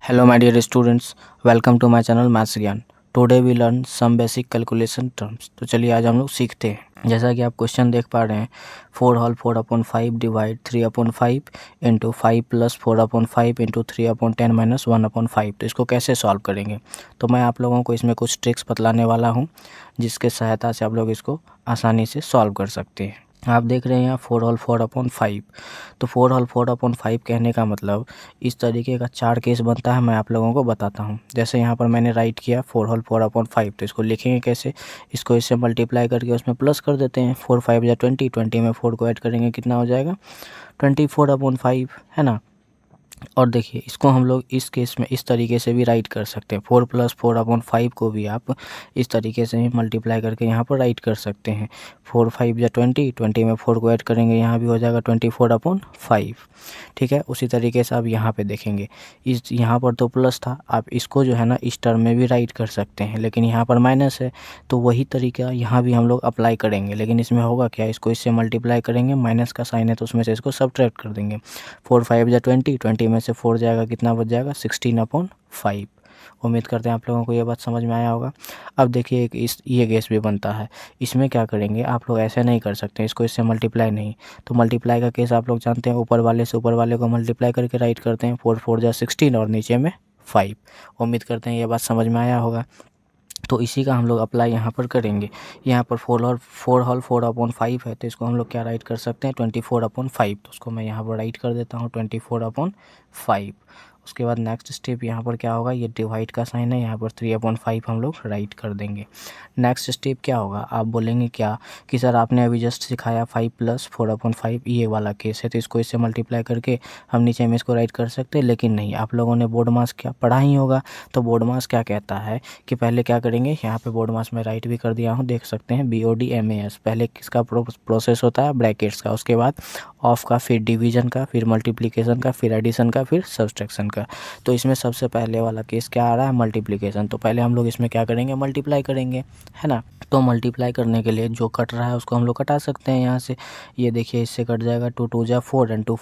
Hello my dear students, welcome to my channel maths Gyan. Today we learn some basic calculation terms. तो चलिए आज हम लोग सीखते हैं। जैसा कि आप क्वेश्चन देख पा रहे हैं, 4 whole 4/5 divide 3/5 into 5 plus 4/5 into 3/10 minus 1/5। तो इसको कैसे सॉल्व करेंगे, तो मैं आप लोगों को इसमें कुछ ट्रिक्स बतलाने वाला हूँ जिसके सहायता से आप लोग इसको आसानी से सॉल्व कर सकते हैं। आप देख रहे हैं यहाँ 4 होल 4/5। तो 4 होल 4/5 कहने का मतलब इस तरीके का 4 केस बनता है। मैं आप लोगों को बताता हूँ। जैसे यहाँ पर मैंने राइट किया 4 होल 4/5, तो इसको लिखेंगे कैसे, इसको इससे मल्टीप्लाई करके उसमें प्लस कर देते हैं। 4 5 या 20, 20 में 4 को ऐड करेंगे कितना हो जाएगा 24/5, है ना। और देखिए इसको हम लोग इस केस में इस तरीके से भी राइट कर सकते हैं। 4 + 4/5 को भी आप इस तरीके से ही मल्टीप्लाई करके यहाँ पर राइट कर सकते हैं। 4 5 या 20, 20 में 4 को ऐड करेंगे, यहाँ भी हो जाएगा 24/5। ठीक है, उसी तरीके से आप यहाँ पे देखेंगे, इस यहाँ पर तो प्लस था, आप इसको जो है ना इस टर्म में भी राइट कर सकते हैं, लेकिन यहाँ पर माइनस है। तो वही तरीका यहाँ भी हम लोग अप्लाई करेंगे, लेकिन इसमें होगा क्या, इसको इससे मल्टीप्लाई करेंगे, माइनस का साइन है तो उसमें से इसको सब्ट्रैक्ट कर देंगे। 4 5 या 20, 20 में से 4 जाएगा, कितना बच जाएगा 16/5। उम्मीद करते हैं आप लोगों को ये बात समझ में आया होगा। अब देखिए एक ये केस भी बनता है। इसमें क्या करेंगे, आप लोग ऐसे नहीं कर सकते, इसको इससे मल्टीप्लाई नहीं। तो मल्टीप्लाई का केस आप लोग जानते हैं, ऊपर वाले से ऊपर वाले को मल्टीप्लाई करके राइट करते हैं। 4 4 जा 16 और नीचे में 5। उम्मीद करते हैं ये बात समझ में आया होगा। तो इसी का हम लोग अप्लाई यहाँ पर करेंगे। यहाँ पर 4 होल 4/5 है, तो इसको हम लोग क्या राइट कर सकते हैं 24/5। तो उसको मैं यहाँ पर राइट कर देता हूँ 24/5। उसके बाद नेक्स्ट स्टेप यहाँ पर क्या होगा, ये डिवाइड का साइन है, यहाँ पर 3/5 हम लोग राइट कर देंगे। नेक्स्ट स्टेप क्या होगा, आप बोलेंगे क्या कि सर आपने अभी जस्ट सिखाया 5 + 4/5 ये वाला केस है, तो इसको इससे मल्टीप्लाई करके हम नीचे में इसको राइट कर सकते हैं। लेकिन नहीं, आप लोगों ने बोर्ड मास क्या पढ़ा ही होगा। तो बोर्ड मास क्या कहता है कि पहले क्या करेंगे, यहाँ पे बोर्ड मास में राइट भी कर दिया हूँ, देख सकते हैं BODMAS। पहले किसका प्रोसेस होता है, ब्रैकेट्स का, उसके बाद ऑफ का, फिर डिवीजन का, फिर मल्टीप्लिकेशन का, फिर एडिशन का, फिर सब्सट्रैक्शन का। तो इसमें सबसे पहले वाला केस क्या आ रहा है, मल्टीप्लिकेशन। तो पहले हम लोग इसमें क्या करेंगे, मल्टीप्लाई करेंगे, है ना। तो मल्टीप्लाई करने के लिए जो कट रहा है उसको हम लोग कटा सकते हैं यहाँ से। ये देखिए इससे कट जाएगा 2 2 जा 4 एंड 2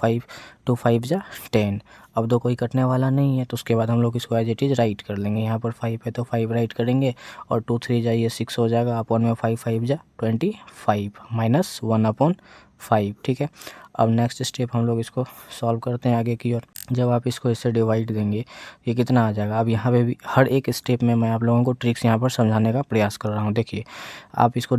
5 जा 10। अब तो कोई कटने वाला नहीं है, तो उसके बाद हम लोग इसको एज इट इज़ राइट कर लेंगे। यहाँ पर 5 है तो 5 राइट करेंगे, और 2 3 जा ये 6 हो जाएगा, अपॉन में 5 5 जा 25 माइनस 1/5। ठीक है, अब नेक्स्ट स्टेप हम लोग इसको सॉल्व करते हैं आगे की ओर। जब आप इसको इससे डिवाइड देंगे, ये कितना आ जाएगा। अब यहाँ पे भी हर एक स्टेप में मैं आप लोगों को ट्रिक्स यहाँ पर समझाने का प्रयास कर रहा हूँ। देखिए आप इसको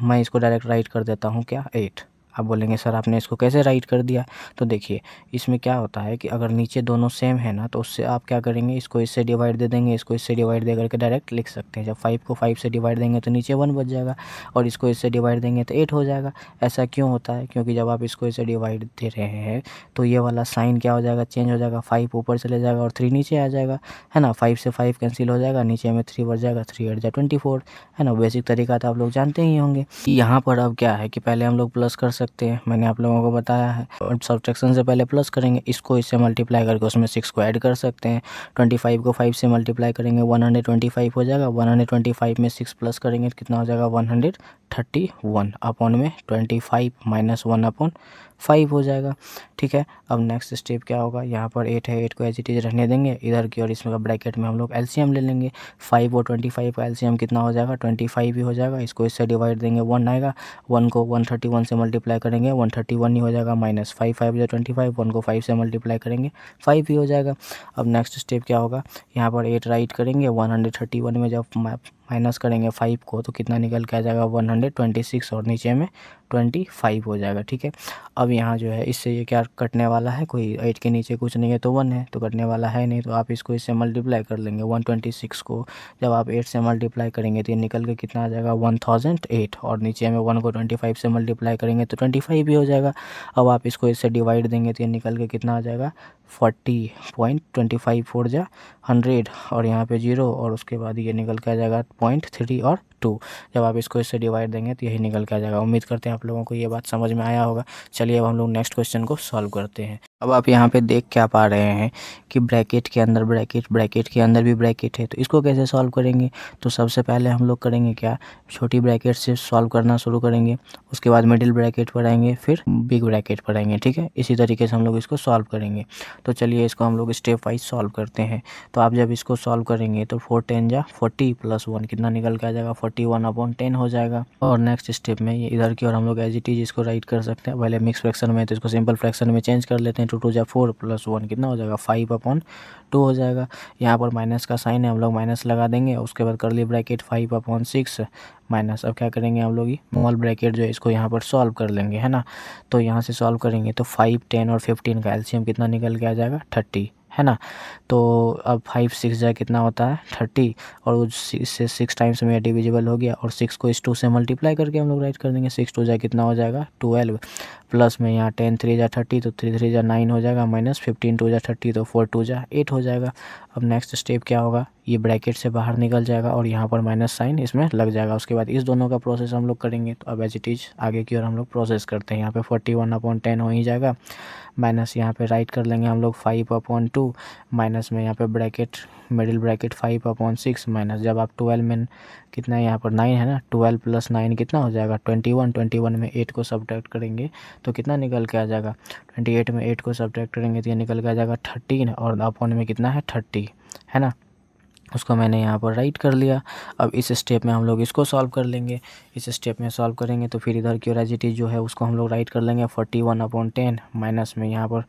मैं इसको डायरेक्ट राइट कर देता हूँ क्या 8। आप बोलेंगे सर आपने इसको कैसे राइट कर दिया। तो देखिए इसमें क्या होता है कि अगर नीचे दोनों सेम है ना, तो उससे आप क्या करेंगे, इसको इससे डिवाइड दे देंगे, इसको इससे डिवाइड दे करके डायरेक्ट लिख सकते हैं। जब 5 को 5 से डिवाइड देंगे तो नीचे 1 बच जाएगा, और इसको इससे डिवाइड देंगे तो 8 हो जाएगा। ऐसा क्यों होता है, क्योंकि जब आप इसको इससे डिवाइड दे रहे हैं तो ये वाला साइन क्या हो जाएगा, चेंज हो जाएगा। 5 ऊपर चले जाएगा और 3 नीचे आ जाएगा, है ना। 5 से 5 कैंसिल हो जाएगा, नीचे में 3 बच जाएगा, 3 8 जा 24, है ना। बेसिक तरीका तो आप लोग जानते ही होंगे। यहाँ पर अब क्या है कि पहले हम लोग प्लस कर सकते हैं, मैंने आप लोगों को बताया है। और सब्ट्रैक्शन से पहले प्लस करेंगे, इसको इससे मल्टीप्लाई करके उसमें 6 को ऐड कर सकते हैं। 25 को 5 से मल्टीप्लाई करेंगे 125 हो जाएगा। 125 में 6 प्लस करेंगे तो कितना हो जाएगा 131, अपॉन में 25 माइनस 1/5 हो जाएगा। ठीक है, अब नेक्स्ट स्टेप क्या होगा, यहाँ पर 8 है, 8 को एज इट इज़ रहने देंगे इधर की, और इसमें का ब्रैकेट में हम लोग LCM ले लेंगे। 5 और 25 का LCM कितना हो जाएगा 25 ही हो जाएगा। इसको इससे डिवाइड देंगे 1 आएगा, 1 को 131 से मल्टीप्लाई करेंगे 131 ही हो जाएगा, माइनस 5 5 या 25, 1 को 5 से मल्टीप्लाई करेंगे 5 ही हो जाएगा। अब नेक्स्ट स्टेप क्या होगा, यहाँ पर 8 राइट करेंगे, 131 में जब माइनस करेंगे 5 को तो कितना निकल के आ जाएगा 126, और नीचे में 25 हो जाएगा। ठीक है, अब यहाँ जो है इससे ये क्या कटने वाला है, कोई 8 के नीचे कुछ नहीं है तो 1 है, तो कटने वाला है नहीं, तो आप इसको इससे मल्टीप्लाई कर लेंगे। 126 को जब आप 8 से मल्टीप्लाई करेंगे तो ये निकल के कितना आ जाएगा 1008, और नीचे में 1 को 25 से मल्टीप्लाई करेंगे तो 25 भी हो जाएगा। अब आप इसको इससे डिवाइड देंगे तो ये निकल के कितना आ जाएगा 40.25 4 जा 100, और यहाँ पे 0, और उसके बाद ये निकल के आ जाएगा 0.3 और 2। जब आप इसको इससे डिवाइड देंगे तो यही निकल के आ जाएगा। उम्मीद करते हैं आप लोगों को ये बात समझ में आया होगा। चलिए अब हम लोग नेक्स्ट क्वेश्चन को सॉल्व करते हैं। अब आप यहाँ पे देख क्या पा रहे हैं कि ब्रैकेट के अंदर ब्रैकेट, ब्रैकेट के अंदर भी ब्रैकेट है, तो इसको कैसे सॉल्व करेंगे। तो सबसे पहले हम लोग करेंगे क्या, छोटी ब्रैकेट से सॉल्व करना शुरू करेंगे, उसके बाद मिडिल ब्रैकेट पर आएंगे, फिर बिग ब्रैकेट पर आएंगे। ठीक है, इसी तरीके से हम लोग इसको सॉल्व करेंगे। तो चलिए इसको हम लोग स्टेप वाइज सॉल्व करते हैं। तो आप जब इसको सॉल्व करेंगे तो 4 10 जा 40 प्लस 1 कितना निकल के आ जाएगा, 41/10 हो जाएगा। और नेक्स्ट स्टेप में ये इधर की और हम लोग एज इट इज इसको राइट कर सकते हैं। पहले मिक्स फ्रैक्शन में तो इसको सिंपल फ्रैक्शन में चेंज कर लेते हैं। 2 2 जा 4 प्लस 1 कितना हो जाएगा, 5/2 हो जाएगा। यहाँ पर माइनस का साइन है, हम लोग माइनस लगा देंगे। उसके बाद कर्ली ब्रैकेट 5/6 माइनस, अब क्या करेंगे हम लोग, ये स्मॉल ब्रैकेट जो है इसको यहाँ पर सॉल्व कर लेंगे, है ना। तो यहाँ से सॉल्व करेंगे तो 5 10 और 15 का एलसीएम कितना निकल के आ जाएगा, 30, है ना। तो अब 5 6 जा कितना होता है, 30, और उससे 6 टाइम्स में डिविजिबल हो गया, और 6 को इस 2 से मल्टीप्लाई करके हम लोग राइट कर देंगे। 6 2 जा कितना हो जाएगा, 12, प्लस में यहाँ 10 3 जा 30, तो 3 3 जा 9 हो जाएगा, माइनस 15 2 जा 30, तो 4 2 जा 8 हो जाएगा। अब नेक्स्ट स्टेप क्या होगा, ये ब्रैकेट से बाहर निकल जाएगा और यहाँ पर माइनस साइन इसमें लग जाएगा। उसके बाद इस दोनों का प्रोसेस हम लोग करेंगे। तो अब एज इट इज आगे की ओर हम लोग प्रोसेस करते हैं। यहाँ पे 41/10 हो ही जाएगा, माइनस यहाँ पे राइट कर लेंगे हम लोग 5/2, माइनस में यहाँ पे ब्रैकेट मिडिल ब्रैकेट 5/6, माइनस जब आप 12 में कितना है यहाँ पर 9 है ना, 12 प्लस 9 कितना हो जाएगा, 21, 21 में 8 को सब्ट्रैक्ट करेंगे तो कितना निकल के आ जाएगा, 28 में 8 को सब्ट्रैक्ट करेंगे तो ये निकल के आ जाएगा 13, और अपॉन में कितना है 30, है ना। उसको मैंने यहाँ पर राइट कर लिया। अब इस स्टेप में हम लोग इसको सॉल्व कर लेंगे। इस स्टेप में सॉल्व करेंगे तो फिर इधर की ओर एज इट इज जो है उसको हम लोग राइट कर लेंगे 41/10, माइनस में यहाँ पर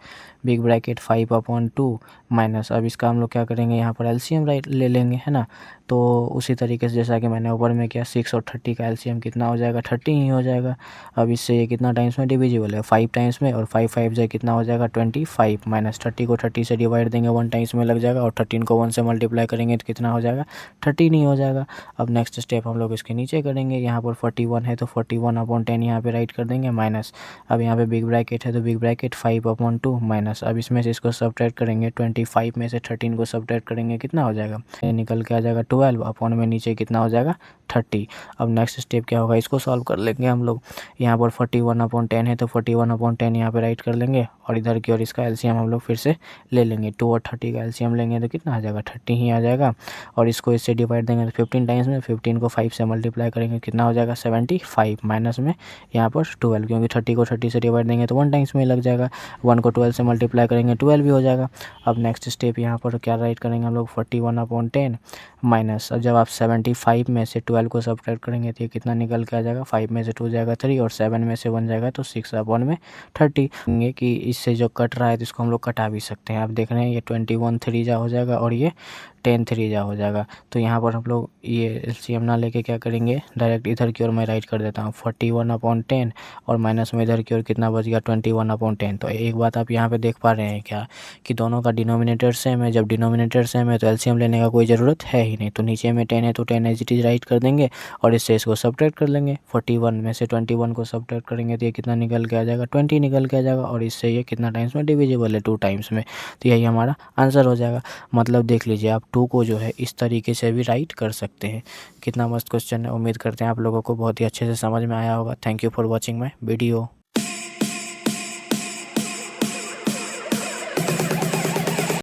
बिग ब्रैकेट 5/2, माइनस अब इसका हम लोग क्या करेंगे, यहाँ पर एलसीएम राइट ले लेंगे, है ना। तो उसी तरीके से जैसा कि मैंने ऊपर में किया, 6 और 30 का एलसीएम कितना हो जाएगा, 30 ही हो जाएगा। अब इससे ये कितना टाइम्स में डिविजिबल है, 5 टाइम्स में, और 5 5 जाए कितना हो जाएगा 25, माइनस 30 को 30 से डिवाइड देंगे 1 टाइम्स में लग जाएगा, और 13 को 1 से मल्टीप्लाई करेंगे तो कितना हो जाएगा, 13 ही हो जाएगा। अब नेक्स्ट स्टेप हम लोग इसके नीचे करेंगे। यहाँ पर 41 है तो 41/10 यहाँ पे राइट कर देंगे, माइनस अब यहाँ पे बिग ब्रैकेट है तो बिग ब्रैकेट 5/2, माइनस अब इसमें से इसको सब्ट्रैक्ट करेंगे, 25 में से 13 को सब्ट्रैक्ट करेंगे कितना हो जाएगा, ये निकल के आ जाएगा 12, अपॉन में नीचे कितना हो जाएगा 30। अब नेक्स्ट स्टेप क्या होगा, इसको सॉल्व कर लेंगे हम लोग। यहाँ पर 41/10 है तो 41/10 यहाँ पे राइट कर लेंगे, और इधर की ओर इसका एलसीएम हम लोग फिर से ले लेंगे। 2 और 30 का एलसीएम लेंगे तो कितना आ जाएगा, 30 ही आ जाएगा। और इसको इससे डिवाइड देंगे तो 15 टाइम्स में, 15 को 5 से मल्टीप्लाई करेंगे कितना हो जाएगा 75, माइनस में यहाँ पर 12, क्योंकि 30 को 30 से डिवाइड देंगे तो 1 टाइम्स में लग जाएगा, 1 को 12 से मल्टीप्लाई करेंगे 12 भी हो जाएगा। अब नेक्स्ट स्टेप यहाँ पर क्या राइट करेंगे हम लोग, 41/10, माइनस अब जब आप 75 में से 12 को सब्ट्रैक्ट करेंगे तो ये कितना निकल के आ जाएगा, 5 में से 2 जाएगा 3, और 7 में से 1 जाएगा तो 6/30। कि इससे जो कट रहा है तो इसको हम लोग कटा भी सकते हैं। आप देख रहे हैं ये 21 3 जा हो जाएगा, और ये 10 3 जा हो जाएगा। तो यहाँ पर हम लोग ये एलसीएम ना लेके क्या करेंगे, डायरेक्ट इधर की ओर मैं राइट कर देता हूँ 41/10, और माइनस में इधर की ओर कितना बच गया 21/10। तो एक बात आप यहाँ पे देख पा रहे हैं क्या, कि दोनों का डिनोमिनेटर सेम है। जब डिनोमिनेटर सेम है तो एलसीएम लेने का कोई ज़रूरत है ही नहीं। तो नीचे में 10 है तो 10 एज इट इज राइट कर देंगे, और इससे इसको सब्ट्रैक्ट कर लेंगे। 41 में से 21 को सब्ट्रैक्ट करेंगे तो ये कितना निकल के आ जाएगा, 20 निकल के आ जाएगा, और इससे ये कितना टाइम्स में डिविजिबल है, 2 टाइम्स में। तो यही हमारा आंसर हो जाएगा। मतलब देख लीजिए आप 2 को जो है इस तरीके से भी राइट कर सकते हैं। कितना मस्त क्वेश्चन है। उम्मीद करते हैं आप लोगों को बहुत ही अच्छे से समझ में आया होगा। Thank you for watching my video.